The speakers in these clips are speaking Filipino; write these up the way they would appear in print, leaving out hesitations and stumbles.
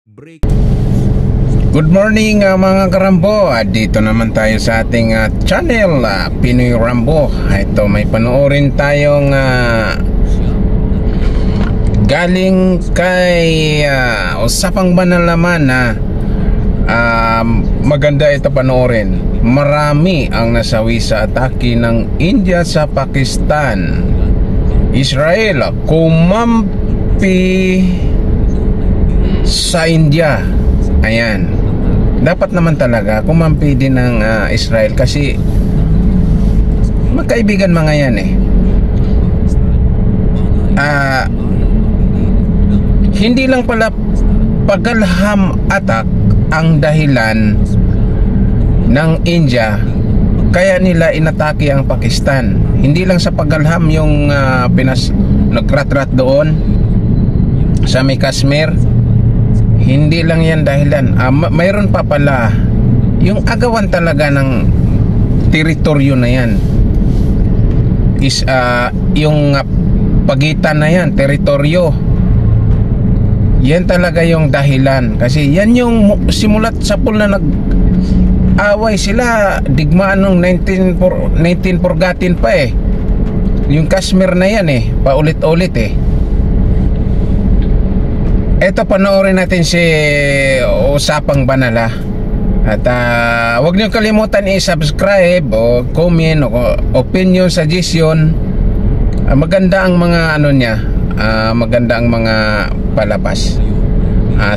break. Good morning mga karambo. Dito naman tayo sa ating channel Pinoy Rambo. Ito may panoorin tayong galing kay usapang banal naman na maganda ito panoorin. Marami ang nasawi sa atake ng India sa Pakistan. Israel kumampi sa India. Ayan, dapat naman talaga kumampi din ng Israel kasi magkaibigan mga yan hindi lang pala pagalham attack ang dahilan ng India kaya nila inatake ang Pakistan. Hindi lang sa pagalham yung nagratrat doon sa may Kashmir. Hindi lang yan dahilan. Mayroon pa pala yung agawan talaga ng teritoryo na yan is yung pagitan na yan, teritoryo. Yan talaga yung dahilan. Kasi yan yung simulat sa pool na nag-away sila. Digmaan nung 19 pa yung Kashmir na yan paulit-ulit Ito panoorin natin si Usapang Banal at huwag niyo kalimutan i-subscribe o comment o opinion, suggestion. Maganda ang mga niya, maganda ang mga palabas.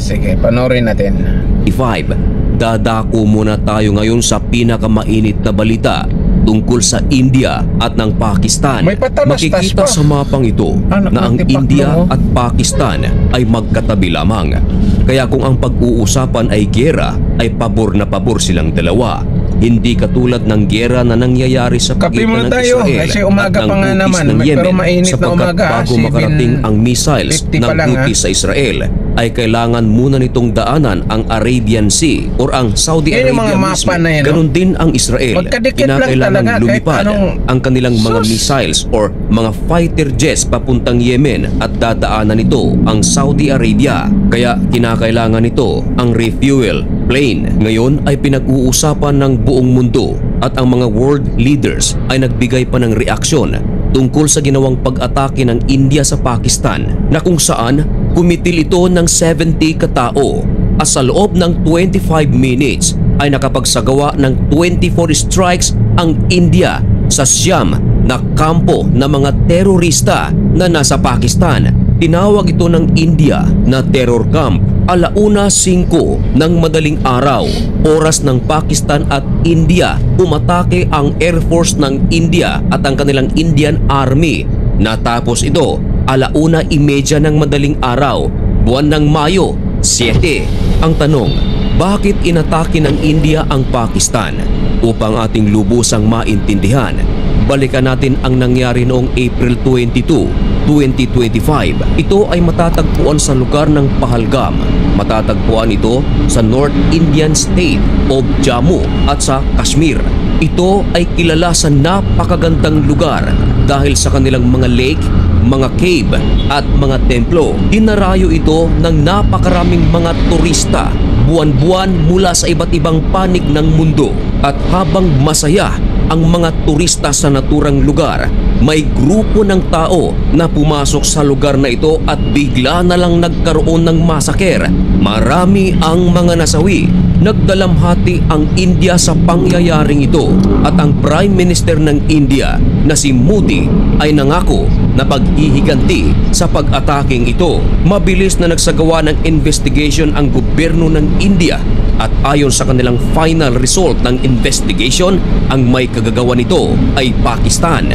Sige, panoorin natin. 5. Dadako muna tayo ngayon sa pinakamainit na balita tungkol sa India at ng Pakistan. Makikita sa mapang ito na ang India at Pakistan ay magkatabi lamang. Kaya kung ang pag-uusapan ay giyera, ay pabor na pabor silang dalawa. Hindi katulad ng giyera na nangyayari sa pagitan ng Israel at ng Houthis ng Yemen, sapagkat bago makarating ang missiles ng Houthis sa Israel ay kailangan muna nitong daanan ang Arabian Sea or ang Saudi Arabia mismo. Ganon din ang Israel. Kinakailangan lumipad ang kanilang mga missiles or mga fighter jets papuntang Yemen at dadaanan nito ang Saudi Arabia. Kaya kinakailangan nito ang refuel plane. Ngayon ay pinag-uusapan ng buong mundo at ang mga world leaders ay nagbigay pa ng reaksyon tungkol sa ginawang pag-atake ng India sa Pakistan na kung saan kumitil ito ng 70 katao at sa loob ng 25 minutes ay nakapagsagawa ng 24 strikes ang India sa siyam na kampo ng mga terorista na nasa Pakistan. Tinawag ito ng India na terror camp. 1:05 ng madaling araw, oras ng Pakistan at India, umatake ang Air Force ng India at ang kanilang Indian Army. Natapos ito 1:30 ng madaling araw, buwan ng Mayo 7. Ang tanong, bakit inatake ng India ang Pakistan? Upang ating lubusang maintindihan, balikan natin ang nangyari noong April 22, 2025. Ito ay matatagpuan sa lugar ng Pahalgam. Matatagpuan ito sa North Indian State of Jammu at sa Kashmir. Ito ay kilala sa napakagandang lugar dahil sa kanilang mga lake, mga cave at mga templo. Dinarayo ito ng napakaraming mga turista buwan-buwan mula sa iba't ibang panig ng mundo. At habang masaya ang mga turista sa naturang lugar, may grupo ng tao na pumasok sa lugar na ito at bigla na lang nagkaroon ng masaker. Marami ang mga nasawi. Nagdalamhati ang India sa pangyayaring ito at ang Prime Minister ng India na si Modi ay nangako na paghihiganti sa pag-ataking ito. Mabilis na nagsagawa ng investigation ang gobyerno ng India at ayon sa kanilang final result ng investigation, ang may kagagawa nito ay Pakistan.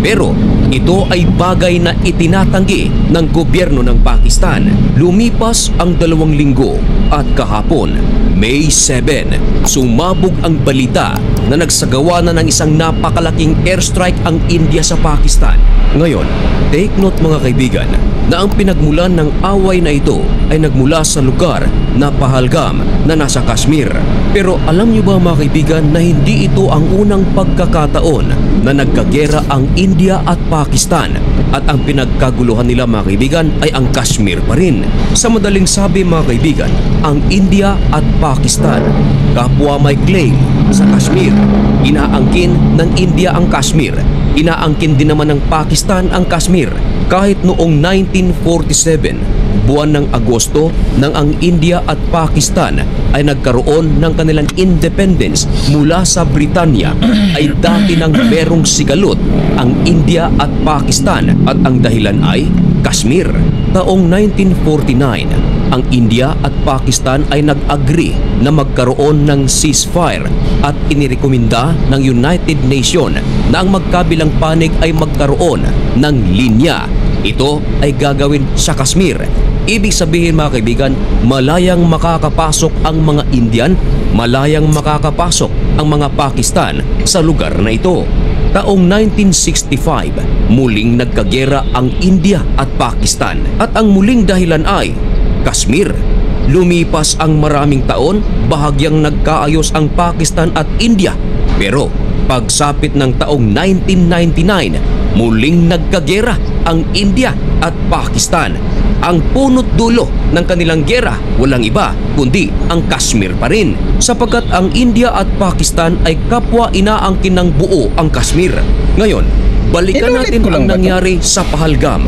Pero ito ay bagay na itinatanggi ng gobyerno ng Pakistan. Lumipas ang 2 linggo at kahapon, May 7, sumabog ang balita na nagsagawa na ng isang napakalaking airstrike ang India sa Pakistan. Ngayon, take note mga kaibigan na ang pinagmulan ng away na ito ay nagmula sa lugar na Pahalgam na nasa Kashmir. Pero alam niyo ba mga kaibigan na hindi ito ang unang pagkakataon na nagkagera ang India at Pakistan Pakistan at ang pinagkaguluhan nila mga kaibigan ay ang Kashmir pa rin. Sa madaling sabi mga kaibigan, ang India at Pakistan kapwa may claim sa Kashmir. Inaangkin ng India ang Kashmir. Inaangkin din naman ng Pakistan ang Kashmir. Kahit noong 1947, buwan ng Agosto nang ang India at Pakistan ay nagkaroon ng kanilang independence mula sa Britanya, ay dati nang merong sigalot ang India at Pakistan at ang dahilan ay Kashmir. Taong 1949, ang India at Pakistan ay nag-agree na magkaroon ng ceasefire at inirekomenda ng United Nations na ang magkabilang panig ay magkaroon ng linya. Ito ay gagawin sa Kashmir. Ibig sabihin mga kaibigan, malayang makakapasok ang mga Indian, malayang makakapasok ang mga Pakistan sa lugar na ito. Taong 1965, muling nagkagera ang India at Pakistan at ang muling dahilan ay Kashmir. Lumipas ang maraming taon, bahagyang nagkaayos ang Pakistan at India. Pero pagsapit ng taong 1999, muling nagkagera ang India at Pakistan. Ang punot dulo ng kanilang gera walang iba kundi ang Kashmir pa rin, sapagkat ang India at Pakistan ay kapwa inaangkin ng buo ang Kashmir. Ngayon, balikan natin ang nangyari sa Pahalgam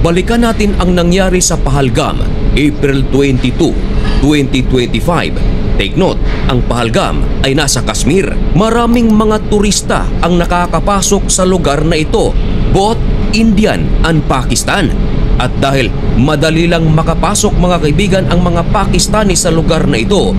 balikan natin ang nangyari sa Pahalgam, April 22, 2025. Take note, ang Pahalgam ay nasa Kashmir. Maraming mga turista ang nakakapasok sa lugar na ito, both Indian and Pakistan. At dahil madali lang makapasok mga kaibigan ang mga Pakistani sa lugar na ito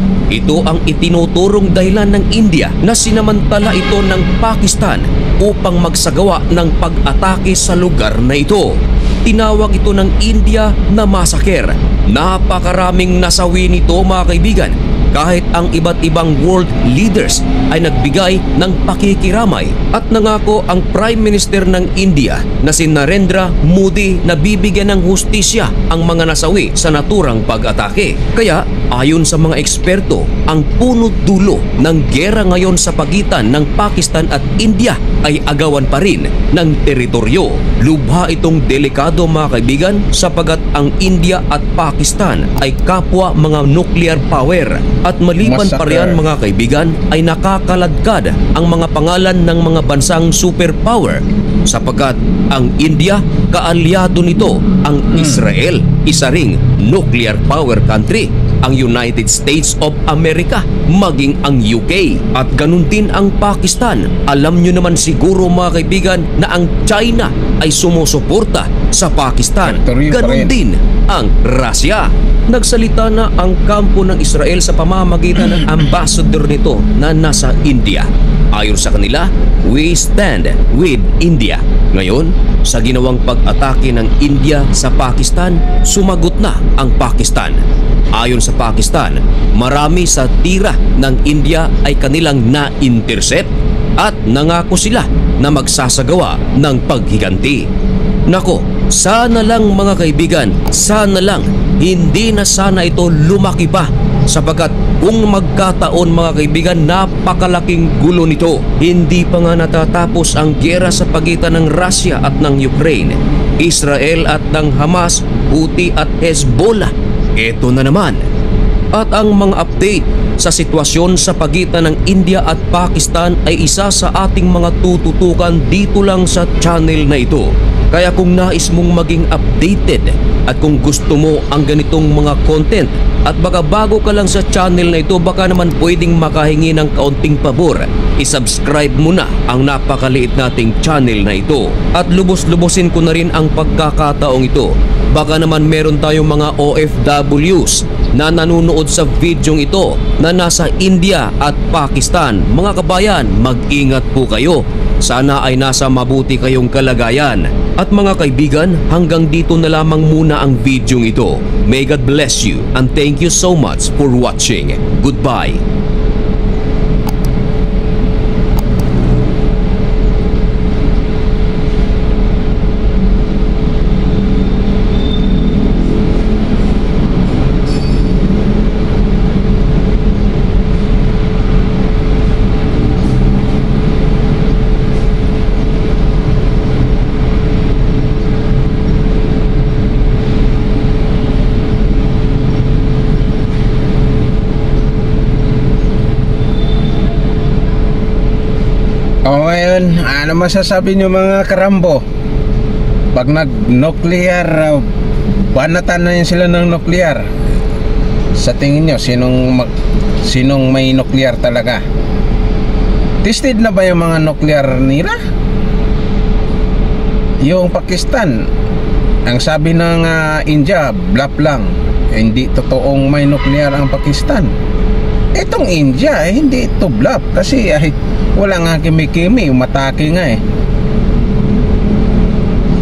ang itinuturong dahilan ng India na sinamantala ito ng Pakistan upang magsagawa ng pag-atake sa lugar na ito. Tinawag ito ng India na massacre. Napakaraming nasawi nito mga kaibigan. Kahit ang iba't ibang world leaders ay nagbigay ng pakikiramay at nangako ang Prime Minister ng India na si Narendra Modi na bibigyan ng hustisya ang mga nasawi sa naturang pag-atake. Kaya ayon sa mga eksperto, ang punot dulo ng gera ngayon sa pagitan ng Pakistan at India ay agawan pa rin ng teritoryo. Lubha itong delikado mga kaibigan sapagkat ang India at Pakistan ay kapwa mga nuclear power. At maliban pa riyan mga kaibigan ay nakakaladkad ang mga pangalan ng mga bansang superpower sapagkat ang India kaalyado nito ang Israel, isa ring nuclear power country, ang United States of America, maging ang UK at ganun din ang Pakistan. Alam nyo naman siguro mga kaibigan na ang China ay sumusuporta sa Pakistan. Ganun din ang Russia. Nagsalita na ang kampo ng Israel sa pamamagitan ng ambassador nito na nasa India. Ayon sa kanila, we stand with India. Ngayon, sa ginawang pag-atake ng India sa Pakistan, sumagot na ang Pakistan. Ayon sa Pakistan, marami sa tira ng India ay kanilang na-intercept at nangako sila na magsasagawa ng paghiganti. Nako, sana lang mga kaibigan, sana lang hindi na sana ito lumaki pa sapagkat kung magkataon mga kaibigan, napakalaking gulo nito. Hindi pa nga natatapos ang giyera sa pagitan ng Russia at ng Ukraine, Israel at ng Hamas, Houthi at Hezbollah. Ito na naman. At ang mga update sa sitwasyon sa pagitan ng India at Pakistan ay isa sa ating mga tututukan dito lang sa channel na ito. Kaya kung nais mong maging updated at kung gusto mo ang ganitong mga content at baka bago ka lang sa channel na ito, baka naman pwedeng makahingi ng kaunting pabor, isubscribe mo na ang napakaliit nating channel na ito. At lubos-lubosin ko na rin ang pagkakataong ito. Baka naman meron tayong mga OFWs na nanunood sa videong ito na nasa India at Pakistan. Mga kabayan, mag-ingat po kayo. Sana ay nasa mabuti kayong kalagayan. At mga kaibigan, hanggang dito na lamang muna ang videong ito. May God bless you and thank you so much for watching. Goodbye. O ngayon, ano masasabi nyo mga karambo? Pag nag-nuclear, banatan na yun sila ng nuclear. Sa tingin nyo, sinong may nuclear talaga? Tested na ba yung mga nuclear nila? Yung Pakistan, ang sabi ng India, bluff lang. Hindi totoong may nuclear ang Pakistan. Itong India, hindi ito bluff. Kasi wala nga kimi-kimi, umatake nga eh.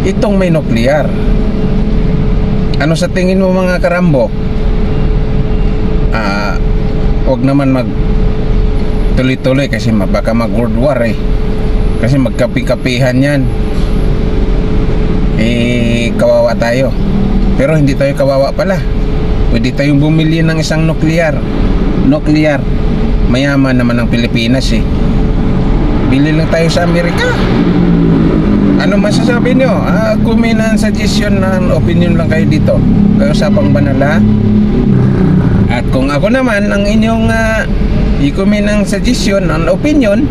Itong may nuclear. Ano sa tingin mo mga karambo? Huwag naman tuloy-tuloy kasi baka mag-world war eh. Kasi magkapi-kapihan yan. Kawawa tayo. Pero hindi tayo kawawa pala. Pwede tayong bumili ng isang nuclear. Mayaman naman ang Pilipinas eh. Bili lang tayo sa Amerika. Ano masasabi nyo? Comment ng suggestion ng opinion lang kayo dito. Kayo usapang banala. At kung ako naman ang inyong i-comment ng suggestion ng opinion,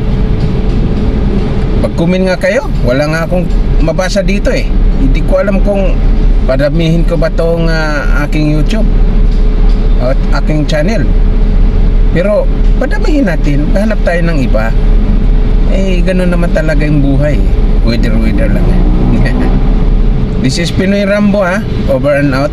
pag-comment nga kayo. Wala nga akong mabasa dito eh. Hindi ko alam kung padamihin ko ba itong aking YouTube at aking channel. Pero padamihin natin, hanap tayo ng iba. Ganun naman talaga yung buhay. Weather lang. This is Pinoy Rambo, over and out.